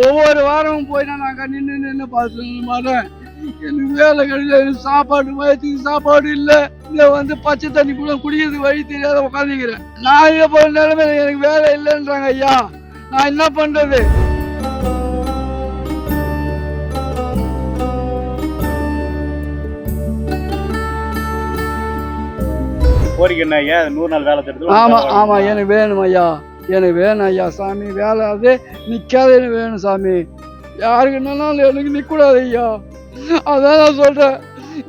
ஒவ்வொரு வாரமும் போய் நான் அங்கே நின்று பார்த்துட்டு மாட்டேன். எனக்கு வேலை கிடைக்கல, எனக்கு சாப்பாடு வயிற்றுக்கு சாப்பாடு இல்லை. இதை வந்து பச்சை தண்ணி கூட குடிக்கிறது வழி தெரியாத உட்காந்துக்கிறேன். நான் இதை போகிற நிலைமையில எனக்கு வேலை இல்லைன்றாங்க ஐயா. நான் என்ன பண்றது? கோரிக்கை என்ன ஐயா? 100 நாள் வேலை திட்டத்தில் ஆமா எனக்கு வேணும் ஐயா, எனக்கு வேணும் ஐயா சாமி. வேலை அது நிற்காத எனக்கு வேணும் சாமி. யாருக்கு என்னாலும் எனக்கு நிற்கக்கூடாது ஐயா. அதான் நான் சொல்றேன்.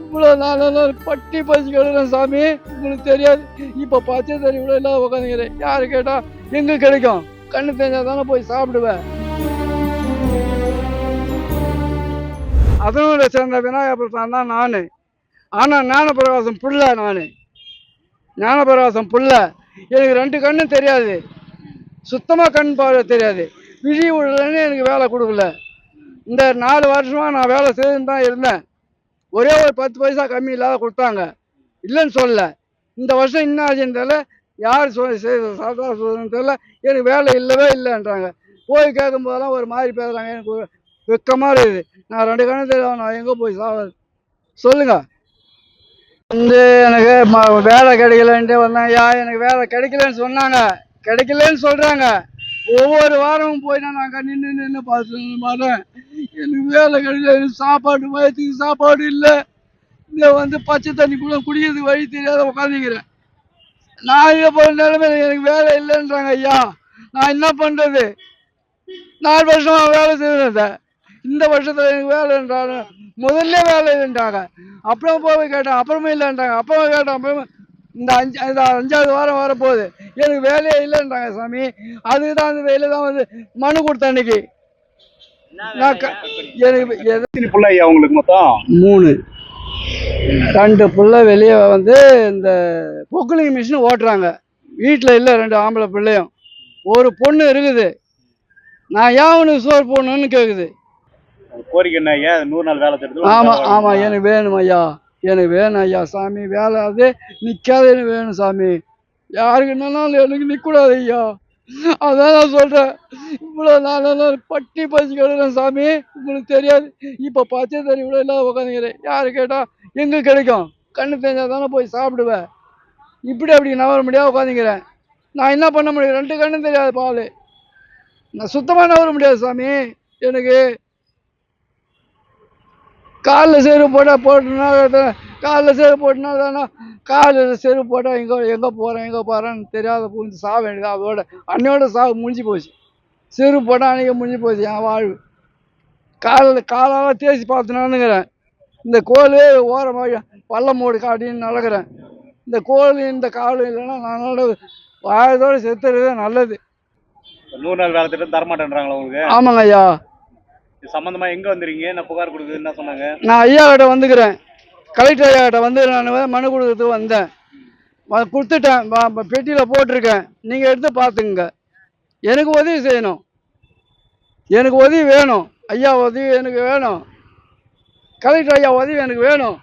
இவ்வளோ நாள் பட்டி பசி கிடக்குறேன் சாமி, உங்களுக்கு தெரியாது. இப்போ பச்சை தண்ணி கூட இல்லாத உட்காந்துக்கிறேன். யாரு கேட்டா எங்க கிடைக்கும்? கண்ணு தெரிஞ்சா தானே போய் சாப்பிடுவேன். அதனோட சேர்ந்த விநாயகபுரத்தான் தான் நான். ஆனால் ஞானபிரகாசம் புள்ள, நான் ஞானபிரகாசம் புள்ள. எனக்கு 2 கண்ணும் தெரியாது, சுத்தமாக கண் பார்வை தெரியாது. விழி உள்ளன்னு எனக்கு வேலை கொடுக்கல. இந்த 4 வருஷமாக நான் வேலை செய்துன்னு தான் இருந்தேன். ஒரே ஒரு 10 பைசா கம்மி இல்லாத கொடுத்தாங்க, இல்லைன்னு சொல்லல. இந்த வருஷம் இன்னும் ஆச்சுன்னு தெரியல, யார் சொல்லுன்னு தெரியல, எனக்கு வேலை இல்லவே இல்லைன்றாங்க. போய் கேட்கும் போதெல்லாம் ஒரு மாதிரி பேசுகிறாங்க. எனக்கு வெக்கமாக இருக்குது. நான் 2 கண்ணும் தெரியும், நான் எங்கே போய் சாவது சொல்லுங்க. வந்து எனக்கு வேலை கிடைக்கலன்ட்டு வந்தேன் ஐயா. எனக்கு வேலை கிடைக்கலன்னு சொன்னாங்க, கிடைக்கலன்னு சொல்கிறாங்க. ஒவ்வொரு வாரமும் போய் நான் அங்கே நின்று பார்த்துட்டு மாட்டேன். எனக்கு வேலை கிடைக்கல, எனக்கு சாப்பாடு வயிற்றுக்கு சாப்பாடு இல்லை. இதை வந்து பச்சை தண்ணி கூட குடிக்கிறது வழி தெரியாத உட்காந்துக்கிறேன். நான் இதை போகிற நிலைமையில எனக்கு வேலை இல்லைன்றாங்க ஐயா. நான் என்ன பண்ணுறது? 4 வருஷமாக வேலை செய்கிறேன். இந்த வருஷத்தில் எனக்கு வேலைன்றாங்க. முதல்ல வேலை இல்லைன்றாங்க, அப்புறம் போய் கேட்டேன், அப்புறமே இல்லைன்றாங்க, அப்புறம் கேட்டேன், அப்புறமே இந்த 5வது வாரம் வரப்போகுது, எனக்கு வேலையே இல்லைன்றாங்க சாமி. அதுக்கு தான் அந்த வேலை தான் வந்து மனு கொடுத்தேன் அன்னைக்கு. எனக்கு புள்ள ஐயா உங்களுக்கு மொத்தம் 3, 2 புள்ள வெளியே வந்து இந்த பொக்குலிங் மிஷின் ஓட்டுறாங்க. வீட்டில் இல்லை 2 ஆம்பளை பிள்ளையும், ஒரு பொண்ணு இருக்குது. நான் ஏன் உனக்கு சோறு போடணும்னு கேட்குது. கோரிக்கை என்ன ஐயா? 100 நாள் வேலை திட்டத்தில் ஆமா எனக்கு வேணும் ஐயா, எனக்கு வேணும் ஐயா சாமி. வேலை அது நிற்காத எனக்கு வேணும் சாமி. யாருக்கு என்னாலும் எனக்கு நிற்கக்கூடாது ஐயா. அதான் நான் சொல்கிறேன். இவ்வளோ நாள் பட்டி பசி கிடக்குறேன் சாமி, உங்களுக்கு தெரியாது. இப்போ பச்சை தண்ணி கூட இல்லாத உட்காந்துக்கிறேன். யாரு கேட்டால் எங்கே கிடைக்கும்? கண்ணு தெரிஞ்சா தானே போய் சாப்பிடுவேன். அப்படி நவர முடியாது உட்காந்துக்கிறேன். நான் என்ன பண்ண முடியும்? 2 கண்ணும் தெரியாது பால். நான் சுத்தமாக நவர முடியாது சாமி. எனக்கு காலில் செருப்பு போட்டுனா காலில் செருப்பு போட்டுனா தானே, காலில் செருப்பு போட்டால் எங்கே போகிறேன்னு தெரியாத புரிஞ்சு சாக வேண்டியது. அதோட அன்னையோட சாவு முடிஞ்சு போச்சு. செருப்பு போட்டால் அன்றைக்கி முடிஞ்சு போச்சு என் வாழ்வு. காலால் தேய்ச்சி பார்த்துனானுங்கிறேன். இந்த கோல் ஓரமாக பள்ளம் மூடு காட்டின்னு நடக்கிறேன். இந்த கோல் இந்த காலும் இல்லைன்னா நான் வாயத்தோடு செத்துறதே நல்லது. 100 நாள் வேலை திட்டம் தரமாட்டேன்றாங்களா உங்களுக்கு? ஆமாங்க ஐயா. சம்பந்தமா எங்க வந்துறீங்க? என்ன புகார் கொடுக்குது? என்ன சொன்னாங்க? நான் ஐயா கிட்ட வந்துக்கிறேன், கலெக்டர் ஐயா கிட்ட வந்து நான் மனு கொடுக்கறதுக்கு வந்தேன். கொடுத்துட்டேன், பெட்டியில் போட்டிருக்கேன், நீங்கள் எடுத்து பார்த்துங்க. எனக்கு உதவி செய்யணும், எனக்கு உதவி வேணும் ஐயா, உதவி எனக்கு வேணும். கலெக்டர் ஐயா உதவி எனக்கு வேணும்.